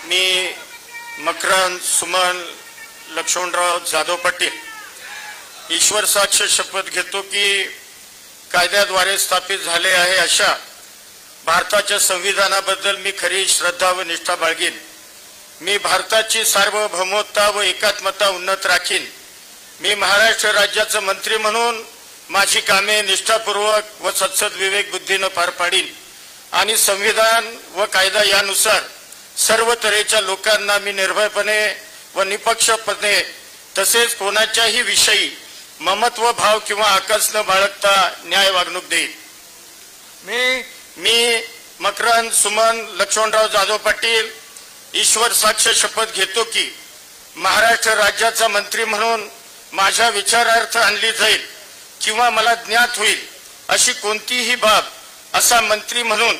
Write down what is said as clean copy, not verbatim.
मी मकरंद सुमन लक्ष्मणराव जाधव पाटील ईश्वर साक्ष शपथ घेतो की कायद्याद्वारे स्थापित झाले आहे अशा भारताच्या संविधानाबद्दल मी खरी श्रद्धा व निष्ठा बाळगीन। मी भारताची सार्वभौमत्ता व एकात्मता उन्नत राखीन। मी महाराष्ट्र राज्याचा मंत्री म्हणून माझी कामे निष्ठापूर्वक व सत्सद विवेक बुद्धीने पार पाडीन आणि संविधान व कायदा यानुसार सर्व तऱ्हेच्या लोकांना मी निर्भयपणे व निपक्षपणे तसेच कोणाच्याही विषयी ममत्व भाव किंवा आकस न बाळगता न्याय वागणूक देईन। मी मकरंद सुमन लक्ष्मणराव जाधव पाटील ईश्वर साक्ष शपथ घेतो की महाराष्ट्र राज्याचा मंत्री म्हणून माझ्या विचारार्थ आणली जाईल किंवा मला ज्ञात होईल अशी कोणतीही बाब असा मंत्री म्हणून